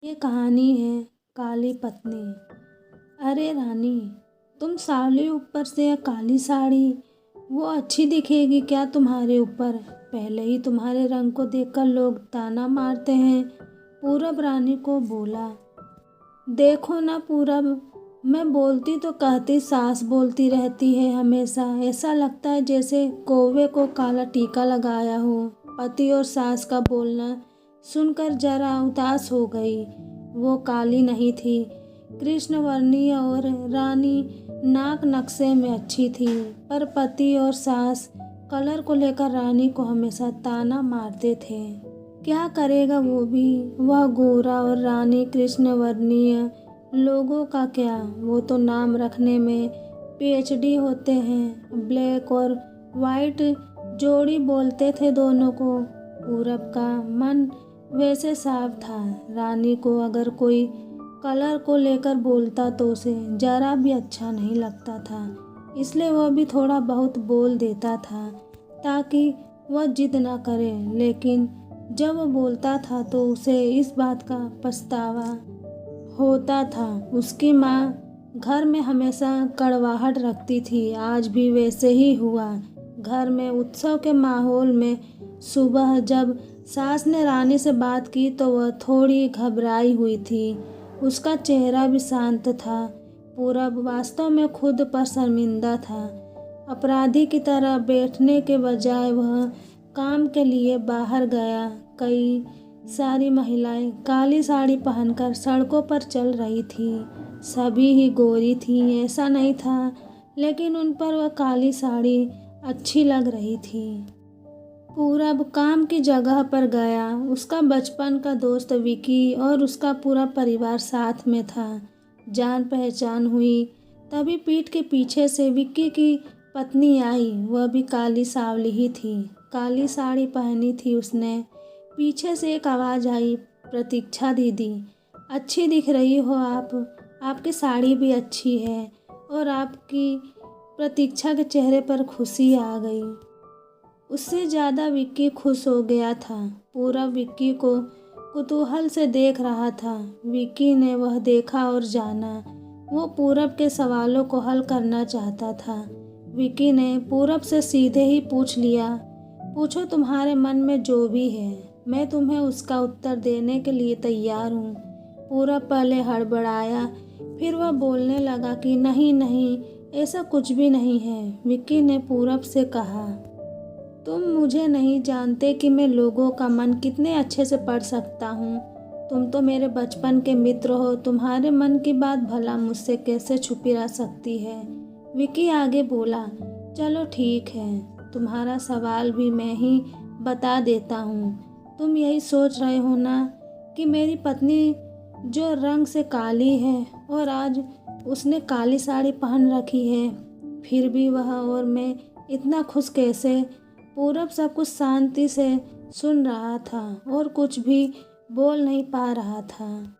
ये कहानी है काली पत्नी। अरे रानी, तुम सावली ऊपर से यह काली साड़ी, वो अच्छी दिखेगी क्या तुम्हारे ऊपर? पहले ही तुम्हारे रंग को देखकर लोग ताना मारते हैं। पूरब रानी को बोला। देखो ना पूरब, मैं बोलती तो कहती सास बोलती रहती है हमेशा। ऐसा लगता है जैसे कौवे को काला टीका लगाया हो। पति और सास का बोलना सुनकर जरा उदास हो गई। वो काली नहीं थी, कृष्णवर्णीय और रानी नाक नक्शे में अच्छी थी, पर पति और सास कलर को लेकर रानी को हमेशा ताना मारते थे। क्या करेगा वो भी, वह गोरा और रानी कृष्णवर्णीय। लोगों का क्या, वो तो नाम रखने में पीएचडी होते हैं। ब्लैक और वाइट जोड़ी बोलते थे दोनों को। पूरब का मन वैसे साफ था। रानी को अगर कोई कलर को लेकर बोलता तो उसे जरा भी अच्छा नहीं लगता था, इसलिए वह भी थोड़ा बहुत बोल देता था ताकि वह जिद ना करे। लेकिन जब वो बोलता था तो उसे इस बात का पछतावा होता था। उसकी माँ घर में हमेशा कड़वाहट रखती थी, आज भी वैसे ही हुआ। घर में उत्सव के माहौल में सुबह जब सास ने रानी से बात की तो वह थोड़ी घबराई हुई थी। उसका चेहरा भी शांत था। पूरब वास्तव में खुद पर शर्मिंदा था। अपराधी की तरह बैठने के बजाय वह काम के लिए बाहर गया। कई सारी महिलाएं काली साड़ी पहनकर सड़कों पर चल रही थी। सभी ही गोरी थीं, ऐसा नहीं था, लेकिन उन पर वह काली साड़ी अच्छी लग रही थी। पूरब काम की जगह पर गया। उसका बचपन का दोस्त विकी और उसका पूरा परिवार साथ में था। जान पहचान हुई तभी पीठ के पीछे से विक्की की पत्नी आई। वह भी काली सावली ही थी, काली साड़ी पहनी थी उसने। पीछे से एक आवाज़ आई, प्रतीक्षा दीदी, अच्छी दिख रही हो आप, आपकी साड़ी भी अच्छी है। और आपकी प्रतीक्षा के चेहरे पर खुशी आ गई। उससे ज़्यादा विक्की खुश हो गया था। पूरा विक्की को कुतूहल से देख रहा था। विक्की ने वह देखा और जाना। वो पूरब के सवालों को हल करना चाहता था। विक्की ने पूरब से सीधे ही पूछ लिया, पूछो तुम्हारे मन में जो भी है, मैं तुम्हें उसका उत्तर देने के लिए तैयार हूँ। पूरब पहले हड़बड़ाया, फिर वह बोलने लगा कि नहीं नहीं, ऐसा कुछ भी नहीं है। विक्की ने पूरब से कहा, तुम मुझे नहीं जानते कि मैं लोगों का मन कितने अच्छे से पढ़ सकता हूँ। तुम तो मेरे बचपन के मित्र हो, तुम्हारे मन की बात भला मुझसे कैसे छुपी रह सकती है। विकी आगे बोला, चलो ठीक है, तुम्हारा सवाल भी मैं ही बता देता हूँ। तुम यही सोच रहे हो ना कि मेरी पत्नी जो रंग से काली है और आज उसने काली साड़ी पहन रखी है, फिर भी वह और मैं इतना खुश कैसे? पूरब सब कुछ शांति से सुन रहा था और कुछ भी बोल नहीं पा रहा था।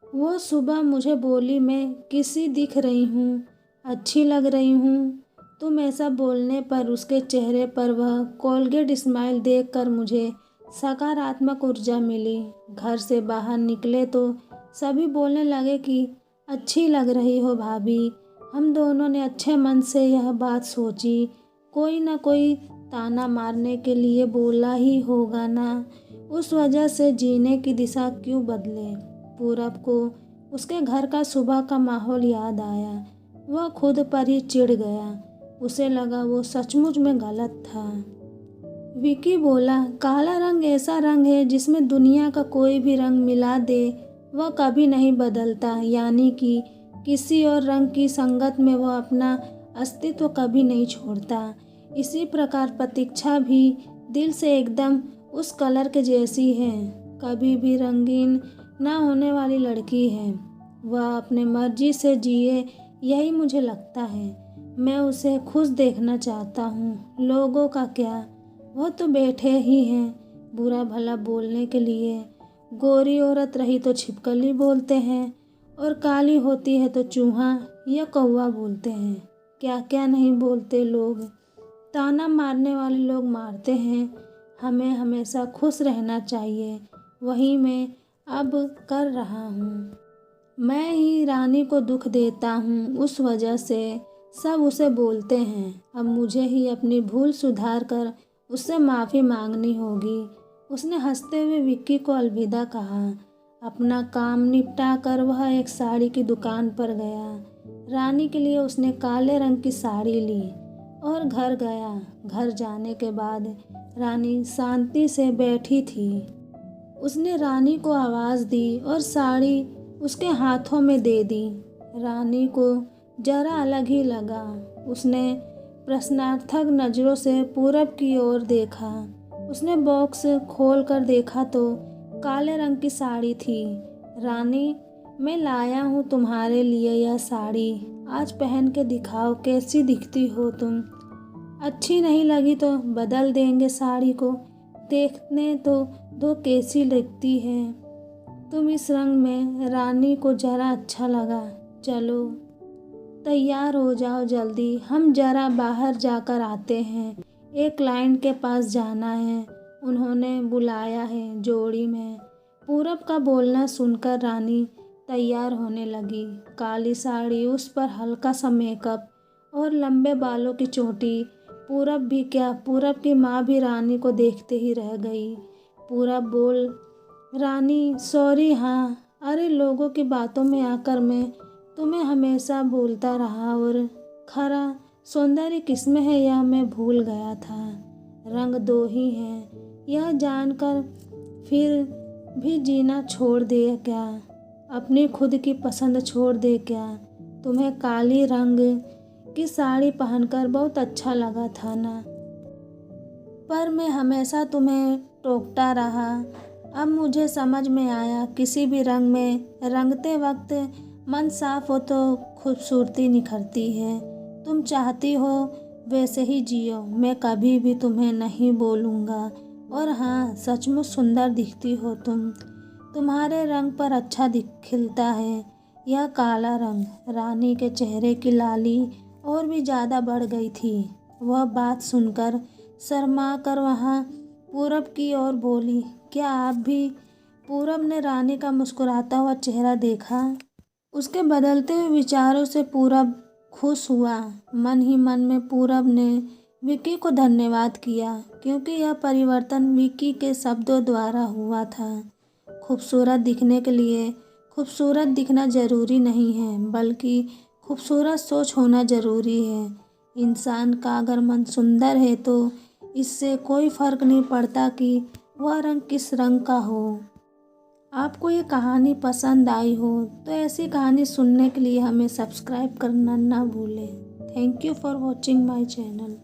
वो सुबह मुझे बोली, मैं किसी दिख रही हूँ, अच्छी लग रही हूँ। तुम ऐसा बोलने पर उसके चेहरे पर वह कोलगेट स्माइल देखकर मुझे सकारात्मक ऊर्जा मिली। घर से बाहर निकले तो सभी बोलने लगे कि अच्छी लग रही हो भाभी। हम दोनों ने अच्छे मन से यह बात सोची, कोई ना कोई ताना मारने के लिए बोला ही होगा ना, उस वजह से जीने की दिशा क्यों बदले। पूरब को उसके घर का सुबह का माहौल याद आया। वह खुद पर ही चिढ़ गया। उसे लगा वो सचमुच में गलत था। विकी बोला, काला रंग ऐसा रंग है जिसमें दुनिया का कोई भी रंग मिला दे वह कभी नहीं बदलता, यानी कि किसी और रंग की संगत में वह अपना अस्तित्व कभी नहीं छोड़ता। इसी प्रकार प्रतीक्षा भी दिल से एकदम उस कलर के जैसी है, कभी भी रंगीन ना होने वाली लड़की है। वह अपने मर्जी से जिए, यही मुझे लगता है। मैं उसे खुश देखना चाहता हूँ। लोगों का क्या, वह तो बैठे ही हैं बुरा भला बोलने के लिए। गोरी औरत रही तो छिपकली बोलते हैं और काली होती है तो चूहा या कौवा बोलते हैं। क्या क्या नहीं बोलते लोग। ताना मारने वाले लोग मारते हैं। हमें हमेशा खुश रहना चाहिए। वहीं मैं अब कर रहा हूँ। मैं ही रानी को दुख देता हूँ, उस वजह से सब उसे बोलते हैं। अब मुझे ही अपनी भूल सुधार कर उससे माफ़ी मांगनी होगी। उसने हंसते हुए विक्की को अलविदा कहा। अपना काम निपटा कर वह एक साड़ी की दुकान पर गया। रानी के लिए उसने काले रंग की साड़ी ली और घर गया। घर जाने के बाद रानी शांति से बैठी थी। उसने रानी को आवाज़ दी और साड़ी उसके हाथों में दे दी। रानी को जरा अलग ही लगा। उसने प्रश्नार्थक नज़रों से पूरब की ओर देखा। उसने बॉक्स खोल कर देखा तो काले रंग की साड़ी थी। रानी, मैं लाया हूँ तुम्हारे लिए यह साड़ी, आज पहन के दिखाओ कैसी दिखती हो तुम। अच्छी नहीं लगी तो बदल देंगे साड़ी को, देखने तो दो कैसी लगती है तुम इस रंग में। रानी को जरा अच्छा लगा। चलो तैयार हो जाओ जल्दी, हम जरा बाहर जाकर आते हैं, एक क्लाइंट के पास जाना है, उन्होंने बुलाया है जोड़ी में। पूरब का बोलना सुनकर रानी तैयार होने लगी। काली साड़ी, उस पर हल्का सा मेकअप और लंबे बालों की चोटी। पूरब भी क्या, पूरब की माँ भी रानी को देखते ही रह गई। पूरब बोल, रानी सॉरी। हाँ, अरे लोगों की बातों में आकर मैं तुम्हें हमेशा भूलता रहा और खरा सौंदर्य किसमें है यह मैं भूल गया था। रंग दो ही हैं यह जानकर फिर भी जीना छोड़ दे क्या, अपनी खुद की पसंद छोड़ दे क्या। तुम्हें काली रंग की साड़ी पहनकर बहुत अच्छा लगा था ना, पर मैं हमेशा तुम्हें टोकता रहा। अब मुझे समझ में आया किसी भी रंग में रंगते वक्त मन साफ हो तो खूबसूरती निखरती है। तुम चाहती हो वैसे ही जियो, मैं कभी भी तुम्हें नहीं बोलूँगा। और हाँ, सचमुच सुंदर दिखती हो तुम, तुम्हारे रंग पर अच्छा खिलता है यह काला रंग। रानी के चेहरे की लाली और भी ज़्यादा बढ़ गई थी। वह बात सुनकर शर्मा कर वहाँ पूरब की ओर बोली, क्या आप भी? पूरब ने रानी का मुस्कुराता हुआ चेहरा देखा। उसके बदलते हुए विचारों से पूरब खुश हुआ। मन ही मन में पूरब ने विक्की को धन्यवाद किया, क्योंकि यह परिवर्तन विक्की के शब्दों द्वारा हुआ था। खूबसूरत दिखने के लिए खूबसूरत दिखना ज़रूरी नहीं है, बल्कि खूबसूरत सोच होना ज़रूरी है। इंसान का अगर मन सुंदर है तो इससे कोई फ़र्क नहीं पड़ता कि वह रंग किस रंग का हो। आपको ये कहानी पसंद आई हो तो ऐसी कहानी सुनने के लिए हमें सब्सक्राइब करना ना भूलें। Thank you for watching my channel.